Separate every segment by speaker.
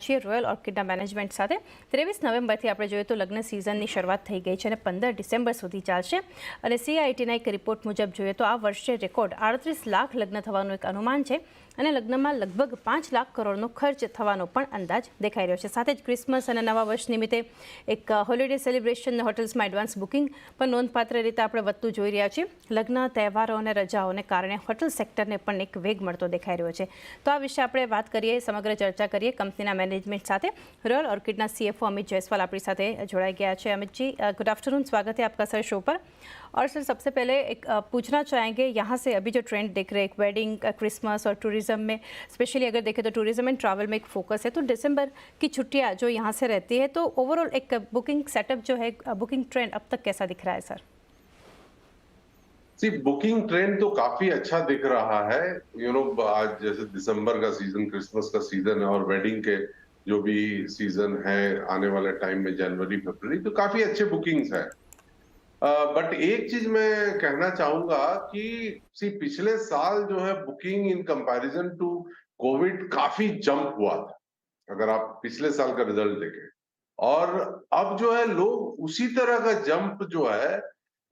Speaker 1: છીએ royal ઓર્કિડના management સાથે. 23 નવેમ્બરથી આપણે જોઈએ તો લગ્ન સિઝનની શરૂઆત થઈ ગઈ છે અને 15 ડિસેમ્બર સુધી ચાલશે. અને CIITના એક રિપોર્ટ મુજબ જોઈએ તો આ વર્ષે રેકોર્ડ 38 લાખ લગ્ન થવાનું એક અનુમાન છે અને લગ્નમાં લગભગ 5 લાખ કરોડનો ખર્ચ થવાનો પણ અંદાજ દેખાઈ રહ્યો છે. સાથે જ ક્રિસમસ અને નવા વર્ષ નિમિત્તે એક હોલિડે સેલિબ્રેશન હોટલ્સમાં એડવાન્સ બુકિંગ પણ નોંધપાત્ર રીતે આપણે વધતું જોઈ રહ્યા છીએ. લગ્ન, તહેવારો અને રજાઓને કારણે હોટલ સેક્ટરને પણ એક વેગ મળતો દેખાઈ રહ્યો છે. તો આ વિશે આપણે વાત કરીએ, સમગ્ર ચર્ચા કરીએ કંપનીના મેનેજમેન્ટ સાથે. Royal orchid CFO Amit Jaiswal अपनी साथ जोड़ाई गया है. अमित जी, गुड आफ्टरनून, स्वागत है आपका सर शो पर. और सर, सबसे पहले एक पूछना चाहेंगे, यहाँ से अभी जो ट्रेंड देख रहे हैं, एक वेडिंग, क्रिसमस और टूरिज्म में, स्पेशली अगर देखें तो टूरिज्म एंड ट्रैवल में एक फोकस है, तो दिसंबर की छुट्टियाँ जो यहाँ से रहती है, तो ओवरऑल एक बुकिंग सेटअप जो है, बुकिंग ट्रेंड अब तक कैसा दिख रहा है सर?
Speaker 2: बुकिंग ट्रेंड तो काफी अच्छा दिख रहा है. आज जैसे दिसंबर का सीजन, क्रिसमस का सीजन है और वेडिंग के जो भी सीजन है आने वाले टाइम में जनवरी फरवरी, तो काफी अच्छे बुकिंग्स है. बट एक चीज मैं कहना चाहूंगा कि पिछले साल जो है booking in comparison to Covid काफी जंप हुआ था, अगर आप पिछले साल का रिजल्ट देखें. और अब जो है लोग उसी तरह का जंप जो है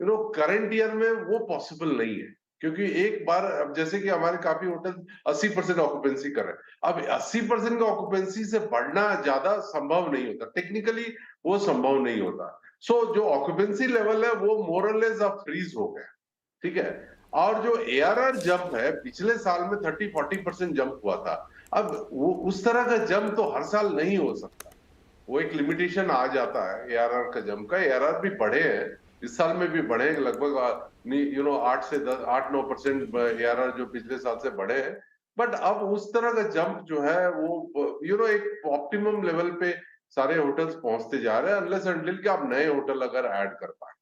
Speaker 2: करंट ईयर में वो पॉसिबल नहीं है, क्योंकि एक बार अब जैसे कि हमारे काफी होटल 80% ऑक्यूपेंसी कर रहे हैं. अब 80% का ऑक्यूपेंसी से बढ़ना ज्यादा संभव नहीं होता, टेक्निकली वो संभव नहीं होता. सो जो ऑक्यूपेंसी लेवल है वो मोर और लेस अब फ्रीज हो गया, ठीक है. और जो ARR जंप है, पिछले साल में 30-40% जंप हुआ था. अब वो उस तरह का जंप तो हर साल नहीं हो सकता, वो एक लिमिटेशन आ जाता है ARR का जंप का. ARR भी बढ़े हैं, इस साल में भी बढ़े लगभग 8 से 8-9% ARR जो पिछले साल से बढ़े हैं. बट अब उस तरह का जंप जो है वो एक ऑप्टिमम लेवल पे सारे होटल्स पहुंचते जा रहे हैं, अनलेस अनटिल कि आप नए होटल अगर ऐड कर पाए.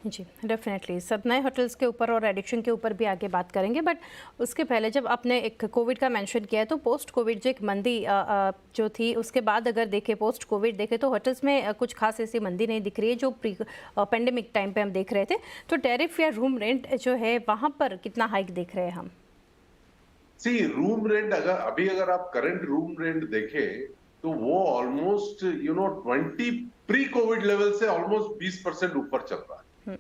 Speaker 1: जी, डेफिनेटली सब नए होटल्स के ऊपर और एडिक्शन के ऊपर भी आगे बात करेंगे. बट उसके पहले जब आपने एक कोविड का मेंशन किया है, तो पोस्ट कोविड जो एक मंदी जो थी, उसके बाद अगर देखें, पोस्ट कोविड देखें तो होटल्स में कुछ खास ऐसी मंदी नहीं दिख रही है जो प्री पेंडेमिक टाइम पे हम देख रहे थे. तो टैरिफ या रूम रेंट जो है वहाँ पर कितना हाइक देख रहे हैं हम?
Speaker 2: रूम रेंट अगर आप करंट रूम रेंट देखें तो वो ऑलमोस्ट 20 प्री कोविड लेवल से ऑलमोस्ट 20% ऊपर चल रहा है.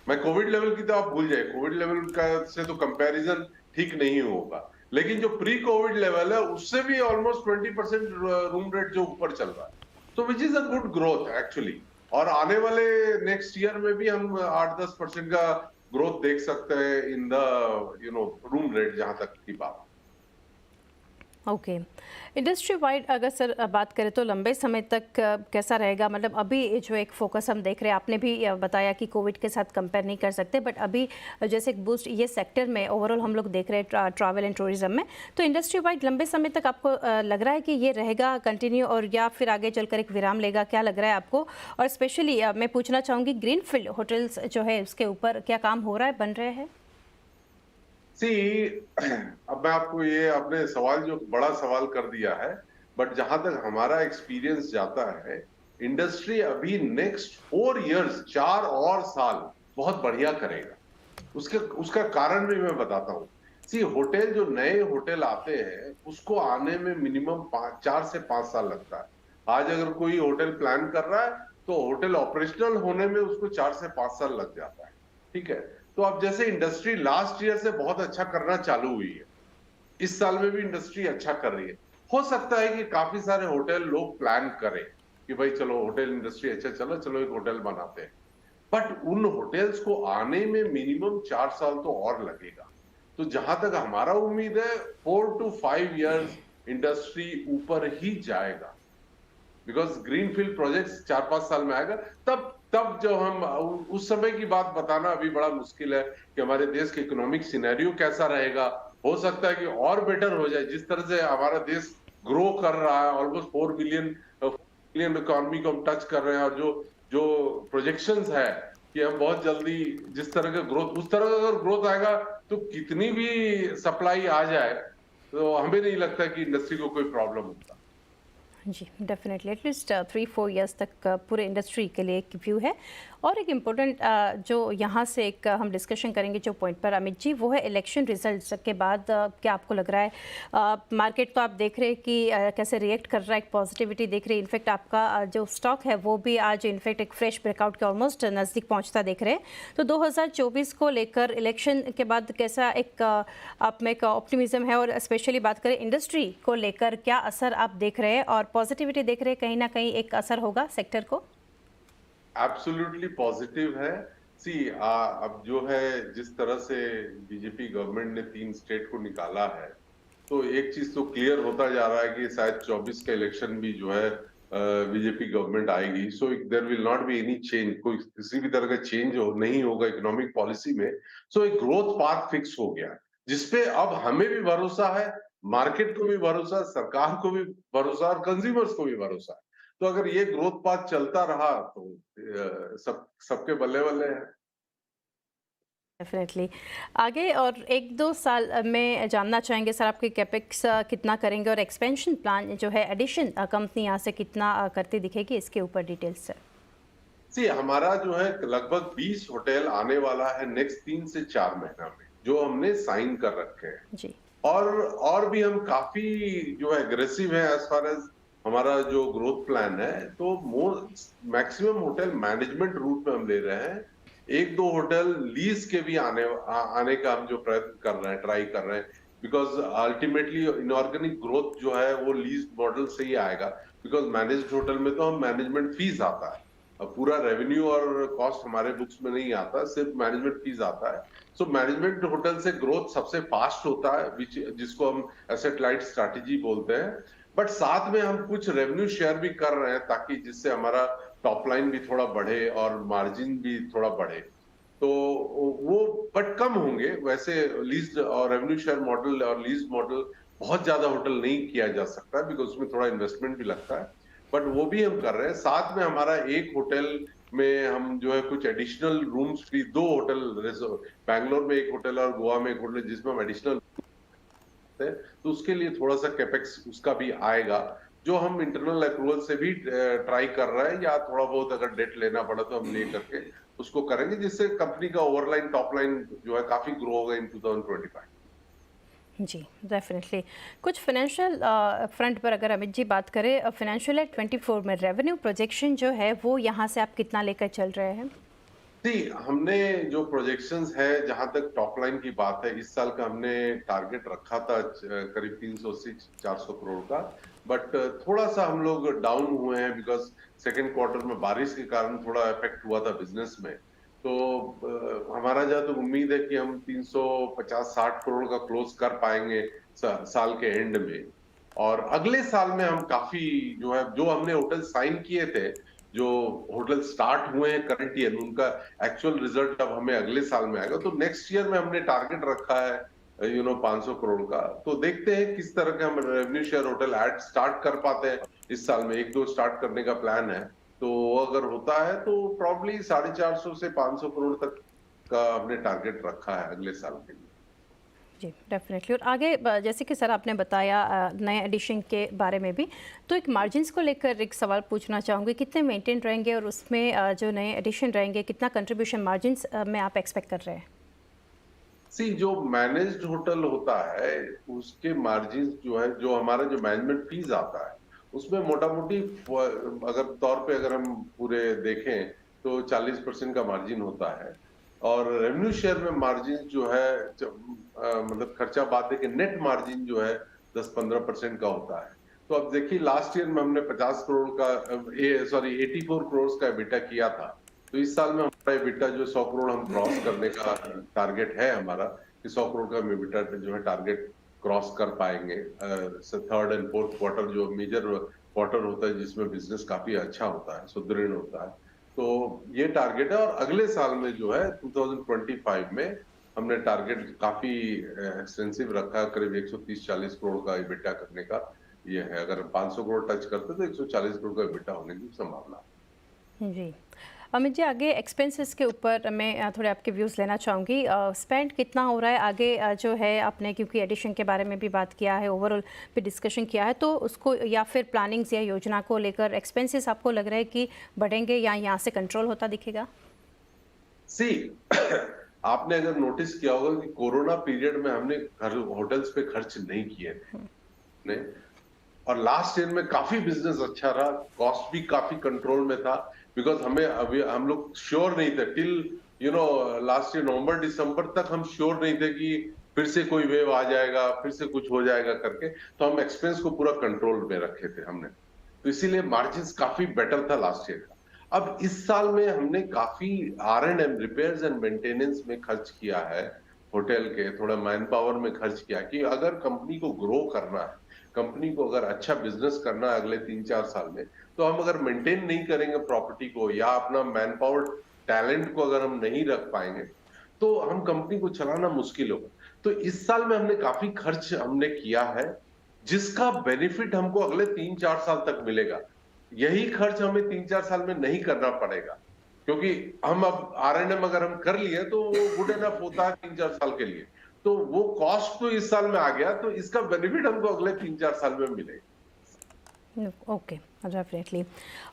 Speaker 2: मैं कोविड लेवल की तो आप भूल जाए, कोविड लेवल का से तो कंपैरिजन ठीक नहीं होगा, लेकिन जो प्री कोविड लेवल है उससे भी ऑलमोस्ट 20% रूम रेट जो ऊपर चल रहा है, तो which is a good growth actually. और आने वाले नेक्स्ट ईयर में भी हम 8-10% का ग्रोथ देख सकते हैं इन द रूम रेट, जहां तक की बात.
Speaker 1: ओके. इंडस्ट्री वाइड अगर सर बात करें तो लंबे समय तक कैसा रहेगा? मतलब अभी जो एक फोकस हम देख रहे हैं, आपने भी बताया कि कोविड के साथ कंपेयर नहीं कर सकते, बट अभी जैसे एक बूस्ट ये सेक्टर में ओवरऑल हम लोग देख रहे हैं ट्रैवल एंड टूरिज्म में, तो इंडस्ट्री वाइड लंबे समय तक आपको लग रहा है कि ये रहेगा कंटिन्यू, और या फिर आगे चलकर एक विराम लेगा? क्या लग रहा है आपको? और स्पेशली मैं पूछना चाहूँगी, ग्रीनफील्ड होटल्स जो है उसके ऊपर क्या काम हो रहा है, बन रहे हैं?
Speaker 2: अब मैं आपको ये आपने सवाल जो बड़ा सवाल कर दिया है, बट जहां तक हमारा एक्सपीरियंस जाता है, इंडस्ट्री अभी नेक्स्ट 4 इयर्स 4 और साल बहुत बढ़िया करेगा. उसका कारण भी मैं बताता हूँ. होटल जो नए होटल आते हैं उसको आने में मिनिमम 4 से 5 साल लगता है. आज अगर कोई होटल प्लान कर रहा है तो होटल ऑपरेशनल होने में उसको 4 से 5 साल लग जाता है, ठीक है. तो अब जैसे इंडस्ट्री लास्ट ईयर से बहुत अच्छा करना चालू हुई है, इस साल में भी इंडस्ट्री अच्छा कर रही है. हो सकता है कि काफी सारे होटल लोग प्लान करें कि भाई चलो होटल इंडस्ट्री अच्छा चलो चलो एक होटल बनाते हैं, बट उन होटल्स को आने में मिनिमम 4 साल तो और लगेगा. तो जहां तक हमारा उम्मीद है 4 to 5 इयर्स इंडस्ट्री ऊपर ही जाएगा, बिकॉज ग्रीनफील्ड प्रोजेक्ट्स 4-5 साल में आएगा. तब जो हम उस समय की बात बताना अभी बड़ा मुश्किल है कि हमारे देश के इकोनॉमिक सिनेरियो कैसा रहेगा. हो सकता है कि और बेटर हो जाए, जिस तरह से हमारा देश ग्रो कर रहा है, ऑलमोस्ट 4 बिलियन इकोनॉमी को हम टच कर रहे हैं, और जो प्रोजेक्शंस है कि हम बहुत जल्दी जिस तरह का ग्रोथ, उस तरह का अगर ग्रोथ आएगा तो कितनी भी सप्लाई आ जाए तो हमें नहीं लगता कि इंडस्ट्री को कोई प्रॉब्लम होता.
Speaker 1: जी, डेफिनेटली एटलीस्ट 3-4 इयर्स तक पूरे इंडस्ट्री के लिए एक व्यू है। और एक इम्पोर्टेंट जो यहाँ से एक हम डिस्कशन करेंगे जो पॉइंट पर अमित जी, वो है इलेक्शन रिजल्ट्स के बाद क्या आपको लग रहा है मार्केट तो आप देख रहे हैं कि कैसे रिएक्ट कर रहा है, एक पॉजिटिविटी देख रहे हैं। इनफैक्ट आपका जो स्टॉक है वो भी आज इनफैक्ट एक फ्रेश ब्रेकआउट के ऑलमोस्ट नज़दीक पहुँचता देख रहे हैं। तो 2024 को लेकर इलेक्शन के बाद कैसा एक आप में एक ऑप्टिमिज्म है, और स्पेशली बात करें इंडस्ट्री को लेकर क्या असर आप देख रहे हैं और पॉजिटिविटी देख रहे हैं, कहीं ना कहीं एक असर होगा सेक्टर को?
Speaker 2: एब्सोल्युटली पॉजिटिव है। सी अब जो है, जिस तरह से बीजेपी गवर्नमेंट ने 3 स्टेट को निकाला है, तो एक चीज तो क्लियर होता जा रहा है कि शायद 24 का इलेक्शन भी जो है बीजेपी गवर्नमेंट आएगी। So there will not be any change, कोई किसी भी तरह का चेंज नहीं होगा इकोनॉमिक पॉलिसी में। सो एक ग्रोथ पाथ फिक्स हो गया, जिसपे अब हमें भी भरोसा है, मार्केट को भी भरोसा है, सरकार को भी भरोसा और कंज्यूमर्स को भी भरोसा है। तो अगर ये ग्रोथ पाथ चलता रहा तो सबके बल्ले बल्ले है।
Speaker 1: डेफिनेटली आगे और 1-2 साल में जानना चाहेंगे सर, आपके कैपेक्स कितना करेंगे और एक्सपेंशन प्लान जो है एडिशन कंपनी यहाँ से कितना करती दिखेगी, इसके ऊपर डिटेल्स सर।
Speaker 2: सी हमारा जो है लगभग 20 होटल आने वाला है नेक्स्ट 3 से 4 महीना में, जो हमने साइन कर रखे हैं।
Speaker 1: जी।
Speaker 2: और भी हम काफी जो है एग्रेसिव है एज फार एज हमारा जो ग्रोथ प्लान है। तो मैक्सिमम होटल मैनेजमेंट रूट में हम ले रहे हैं। 1-2 होटल लीज के भी आने का हम जो प्रयत्न कर रहे हैं, ट्राई कर रहे हैं, बिकॉज अल्टीमेटली इनऑर्गेनिक ग्रोथ जो है वो लीज मॉडल से ही आएगा। बिकॉज मैनेज्ड होटल में तो हम मैनेजमेंट फीस आता है, अब पूरा रेवेन्यू और कॉस्ट हमारे बुक्स में नहीं आता, सिर्फ मैनेजमेंट फीस आता है। सो मैनेजमेंट होटल से ग्रोथ सबसे फास्ट होता है, जिसको हम एसेट लाइट स्ट्रैटेजी बोलते हैं। बट साथ में हम कुछ रेवेन्यू शेयर भी कर रहे हैं, ताकि जिससे हमारा टॉप लाइन भी थोड़ा बढ़े और मार्जिन भी थोड़ा बढ़े। तो वो बट कम होंगे वैसे। लीज और रेवेन्यू शेयर मॉडल और लीज मॉडल बहुत ज्यादा होटल नहीं किया जा सकता, बिकॉज उसमें थोड़ा इन्वेस्टमेंट भी लगता है। बट वो भी हम कर रहे हैं। साथ में हमारा एक होटल में हम जो है कुछ एडिशनल रूम्स भी, 2 होटल, बैंगलोर में एक होटल और गोवा में एक होटल, जिसमें हम एडिशनल है, तो उसके लिए थोड़ा सा कैपेक्स उसका भी आएगा, जो हम इंटरनल अप्रूवल से भी ट्राई कर रहे हैं, या थोड़ा बहुत अगर डेट लेना पड़ा तो हम ले करके उसको करेंगे, जिससे कंपनी का ओवरलाइन टॉप लाइन जो है काफी ग्रो होगा इन 2025।
Speaker 1: जी डेफिनेटली। कुछ फाइनेंशियल फ्रंट पर अगर अमित जी बात करें, फाइनेंशियल ईयर 24 में रेवेन्यू प्रोजेक्शन जो है वो यहाँ से आप कितना लेकर चल रहे हैं?
Speaker 2: जी, हमने जो प्रोजेक्शंस है, जहां तक टॉप लाइन की बात है, इस साल का हमने टारगेट रखा था करीब 300 से 400 करोड़ का। बट थोड़ा सा हम लोग डाउन हुए हैं, बिकॉज सेकेंड क्वार्टर में बारिश के कारण थोड़ा इफेक्ट हुआ था बिजनेस में। तो हमारा जहाँ तो उम्मीद है कि हम 350-60 करोड़ का क्लोज कर पाएंगे साल के एंड में। और अगले साल में हम काफी जो है, जो हमने होटल साइन किए थे, जो होटल स्टार्ट हुए हैं करंट ईयर, उनका एक्चुअल रिजल्ट अब हमें अगले साल में आएगा। तो नेक्स्ट ईयर में हमने टारगेट रखा है 500 करोड़ का। तो देखते हैं किस तरह के हम revenue share hotel add start कर पाते हैं इस साल में। 1-2 स्टार्ट करने का प्लान है, तो अगर होता है तो प्रॉब्ली 450 से 500 करोड़ तक का हमने टारगेट रखा है अगले साल के लिए।
Speaker 1: जी डेफिनेटली। और आगे जैसे कि सर आपने बताया नए एडिशन के बारे में भी, तो एक मार्जिन्स को लेकर एक सवाल पूछना चाहूँगी, कितने मेंटेन रहेंगे और उसमें जो नए एडिशन रहेंगे कितना कंट्रीब्यूशन मार्जिन्स में आप एक्सपेक्ट कर रहे हैं?
Speaker 2: सी जो मैनेज्ड होटल होता है उसके मार्जिन जो है, जो हमारा जो मैनेजमेंट फीस आता है, उसमें मोटा मोटी अगर तौर पे अगर हम पूरे देखें तो 40% का मार्जिन होता है। और रेवेन्यू शेयर में मार्जिन जो है मतलब खर्चा बाद के नेट मार्जिन जो है 10-15% का होता है। तो अब देखिए लास्ट ईयर में हमने 50 करोड़ का 84 करोड़ का एबिटा किया था। तो इस साल में हमारा एबिटा जो 100 करोड़ हम क्रॉस करने का टारगेट है हमारा, कि 100 करोड़ का एबिटा जो है टारगेट क्रॉस कर पाएंगे। थर्ड एंड फोर्थ क्वार्टर जो मेजर क्वार्टर होता है, जिसमें बिजनेस काफी अच्छा होता है, सुदृढ़ होता है। तो ये टारगेट है। और अगले साल में जो है 2025 में हमने टारगेट काफी एक्सटेंसिव रखा है, करीब 130-140 करोड़ का एबिटा करने का। ये है, अगर 500 करोड़ टच करते तो 140 करोड़ का एबिटा होने की संभावना।
Speaker 1: जी अमित जी, आगे एक्सपेंसेस के ऊपर मैं थोड़े आपके व्यूज़ लेना चाहूँगी। स्पेंड कितना हो रहा है आगे, जो है आपने क्योंकि एडिशन के बारे में भी बात किया है, ओवरऑल पे डिस्कशन किया है, तो उसको या फिर प्लानिंग्स या योजना को लेकर एक्सपेंसेस आपको लग रहा है कि बढ़ेंगे या यहाँ से कंट्रोल होता दिखेगा?
Speaker 2: सी आपने अगर नोटिस किया होगा कि कोरोना पीरियड में हमने घर होटल्स पे खर्च नहीं किए थे ने, और लास्ट ईयर में काफी बिजनेस अच्छा रहा, कॉस्ट भी काफी कंट्रोल में था। बिकॉज हमें अभी हम लोग श्योर नहीं थे टिल लास्ट ईयर नवंबर दिसंबर तक हम श्योर नहीं थे कि फिर से कोई वेव आ जाएगा, फिर से कुछ हो जाएगा करके, तो हम एक्सपेंस को पूरा कंट्रोल में रखे थे हमने। तो इसीलिए मार्जिन काफी बेटर था लास्ट ईयर का। अब इस साल में हमने काफी R&M, रिपेयर्स एंड मेंटेनेंस में खर्च किया है, होटल के थोड़ा मैन पावर में खर्च किया कि अगर कंपनी को ग्रो करना है, कंपनी को अगर अच्छा बिजनेस करना है अगले 3-4 साल में, तो हम अगर मेंटेन नहीं करेंगे प्रॉपर्टी को या अपना मैन पावर टैलेंट को अगर हम नहीं रख पाएंगे, तो हम कंपनी को चलाना मुश्किल होगा। तो इस साल में हमने काफी खर्च हमने किया है, जिसका बेनिफिट हमको अगले 3-4 साल तक मिलेगा। यही खर्च हमें 3-4 साल में नहीं करना पड़ेगा, क्योंकि हम अब R&M अगर हम कर लिए तो वो गुड एनफ होता है 3-4 साल के लिए। तो वो कॉस्ट तो इस साल में आ गया, तो इसका बेनिफिट हमको अगले 3-4 साल में मिलेगा।
Speaker 1: Okay, definitely.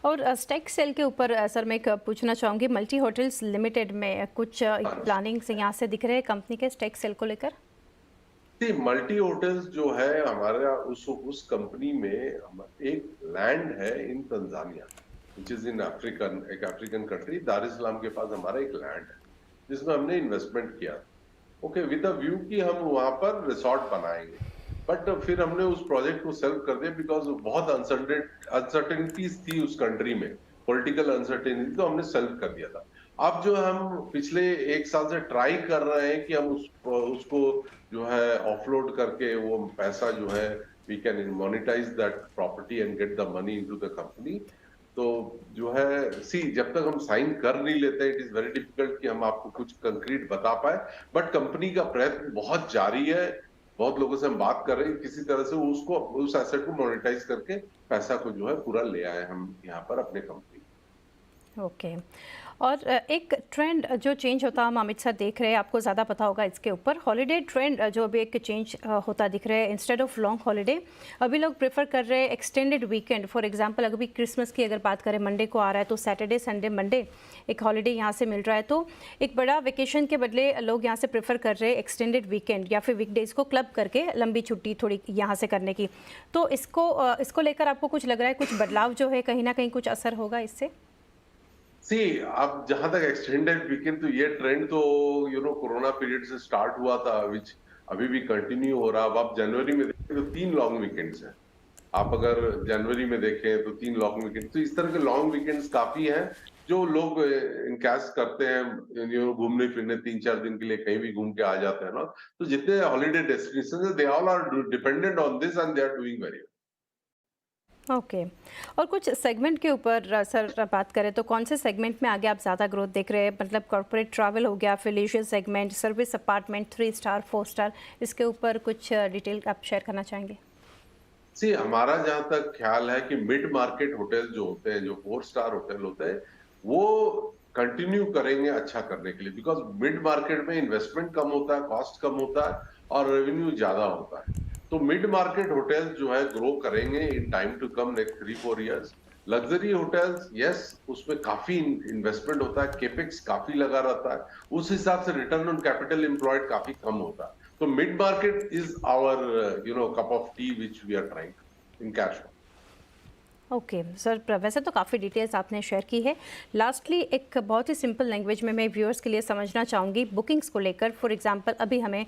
Speaker 1: और स्टेक सेल के ऊपर सर मैं एक पूछना चाहूँगी, मल्टी होटल्स लिमिटेड में कुछ प्लानिंग्स यहाँ से दिख रहे हैं कंपनी के स्टेक सेल को लेकर?
Speaker 2: मल्टी होटल्स जो है हमारा, उस कंपनी में एक लैंड है इन Tanzania, which is in African, एक अफ्रीकन कंट्री, दार इस सलाम के पास हमारा एक लैंड है जिसमें हमने इन्वेस्टमेंट किया, ओके, विद अ व्यू कि हम वहां पर रिसोर्ट बनाएंगे। बट फिर हमने उस प्रोजेक्ट को सेल्फ कर दिया बिकॉज बहुत अनसर्टेनिटीज थी उस कंट्री में, पॉलिटिकल अनसर्टेनिटी, तो हमने सेल्फ कर दिया था। अब जो हम पिछले 1 साल से ट्राई कर रहे हैं कि हम उसको जो है ऑफलोड करके वो पैसा जो है we can monetise that property and get the money into the company. तो जो है जब तक हम साइन कर नहीं लेते, इट इज वेरी डिफिकल्ट कि हम आपको कुछ कंक्रीट बता पाए। बट कंपनी का प्रयत्न बहुत जारी है, बहुत लोगों से हम बात कर रहे हैं, किसी तरह से उसको, उस एसेट को मोनेटाइज करके पैसा को जो है पूरा ले आए हम यहाँ पर अपने कंपनी।
Speaker 1: ओके। और एक ट्रेंड जो चेंज होता हम अमित सर देख रहे हैं, आपको ज़्यादा पता होगा इसके ऊपर, हॉलीडे ट्रेंड जो अभी एक चेंज होता दिख रहा है। इंस्टेड ऑफ लॉन्ग हॉलीडे अभी लोग प्रेफर कर रहे हैं एक्सटेंडेड वीकेंड। फॉर एग्जांपल अगर भी क्रिसमस की अगर बात करें, मंडे को आ रहा है, तो सैटरडे संडे मंडे एक हॉलीडे यहाँ से मिल रहा है, तो एक बड़ा वेकेशन के बदले लोग यहाँ से प्रेफर कर रहे हैं एक्सटेंडेड वीकेंड या फिर वीकडेज को क्लब करके लंबी छुट्टी थोड़ी यहाँ से करने की। तो इसको लेकर आपको कुछ लग रहा है, कुछ बदलाव जो है कहीं ना कहीं कुछ असर होगा इससे?
Speaker 2: अब जहां तक एक्सटेंडेड वीकेंड, तो ये ट्रेंड तो कोरोना पीरियड से स्टार्ट हुआ था, विच अभी भी कंटिन्यू हो रहा। अब आप जनवरी में देखें तो 3 लॉन्ग वीकेंड्स हैं। आप अगर जनवरी में देखें तो 3 लॉन्ग वीकेंड, तो इस तरह के लॉन्ग वीकेंड्स काफी हैं जो लोग इनकैश करते हैं, घूमने फिरने 3-4 दिन के लिए कहीं भी घूम के आ जाते हैं ना। तो जितने हॉलीडे डेस्टिनेशन है, they all are dependent on this and they are doing very.
Speaker 1: Okay. और कुछ सेगमेंट के ऊपर सर बात करें तो कौन से सेगमेंट में आगे आप ज़्यादा ग्रोथ देख रहे हैं? मतलब कॉर्पोरेट ट्रैवल हो गया, फिर leisure segment, service apartment, 3 star 4 star, इसके ऊपर कुछ डिटेल आप शेयर करना चाहेंगे?
Speaker 2: हमारा जहां तक ख्याल है कि मिड मार्केट होटल जो होते हैं, जो 4 स्टार होटल होते हैं, वो कंटिन्यू करेंगे अच्छा करने के लिए, बिकॉज मिड मार्केट में इन्वेस्टमेंट कम होता है, कॉस्ट कम होता है और रेवेन्यू ज्यादा होता है। तो मिड मार्केट होटल जो है ग्रो करेंगे in time to come, next 3-4 years. Luxury hotels, yes, उसमें काफी इन्वेस्टमेंट होता है, केपेक्स काफी लगा रहता है, उस हिसाब से रिटर्न ऑन कैपिटल एम्प्लॉयड काफी कम होता है। तो mid market is our cup of tea which we are trying in cash.
Speaker 1: Okay sir, वैसे तो काफ़ी डिटेल्स आपने शेयर की है। लास्टली एक बहुत ही सिंपल लैंग्वेज में मैं व्यूअर्स के लिए समझना चाहूँगी बुकिंग्स को लेकर। फॉर एग्जांपल अभी हमें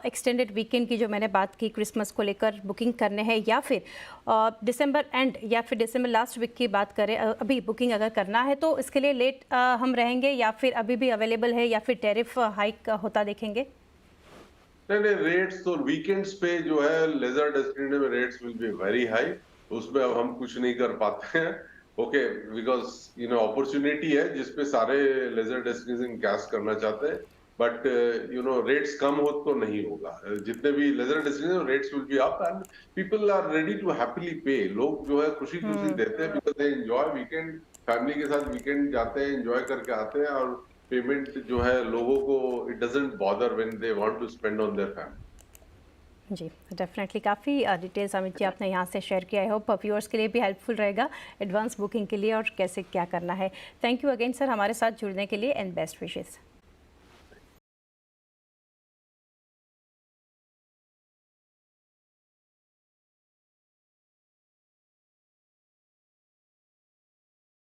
Speaker 1: एक्सटेंडेड वीकेंड की जो मैंने बात की, क्रिसमस को लेकर बुकिंग करने हैं, या फिर दिसंबर एंड या फिर दिसंबर लास्ट वीक की बात करें, अभी बुकिंग अगर करना है तो इसके लिए लेट हम रहेंगे या फिर अभी भी अवेलेबल है, या फिर टैरिफ हाइक होता देखेंगे?
Speaker 2: नहीं, रेट्स तो वीकेंड्स पे जो है लेजर डेस्टिनेशन में rates will be very high, उसमें अब हम कुछ नहीं कर पाते हैं, ओके, बिकॉज अपॉर्चुनिटी है जिसपे सारे लेजर डेस्टिनेशन कैश करना चाहते हैं, बट रेट्स कम हो तो नहीं होगा। जितने भी leisure destination rates will be up and people are ready to happily pay. लोग जो है खुशी खुशी देते हैं because they enjoy weekend family के साथ वीकेंड जाते हैं, एंजॉय करके आते हैं, और पेमेंट जो है लोगों को it doesn't bother when they want to spend on their family.
Speaker 1: जी, डेफिनेटली काफ़ी डिटेल्स अमित जी आपने यहाँ से शेयर किया है। होप व्यूअर्स के लिए भी हेल्पफुल रहेगा एडवांस बुकिंग के लिए और कैसे क्या करना है। थैंक यू अगेन सर हमारे साथ जुड़ने के लिए एंड बेस्ट विशेज़।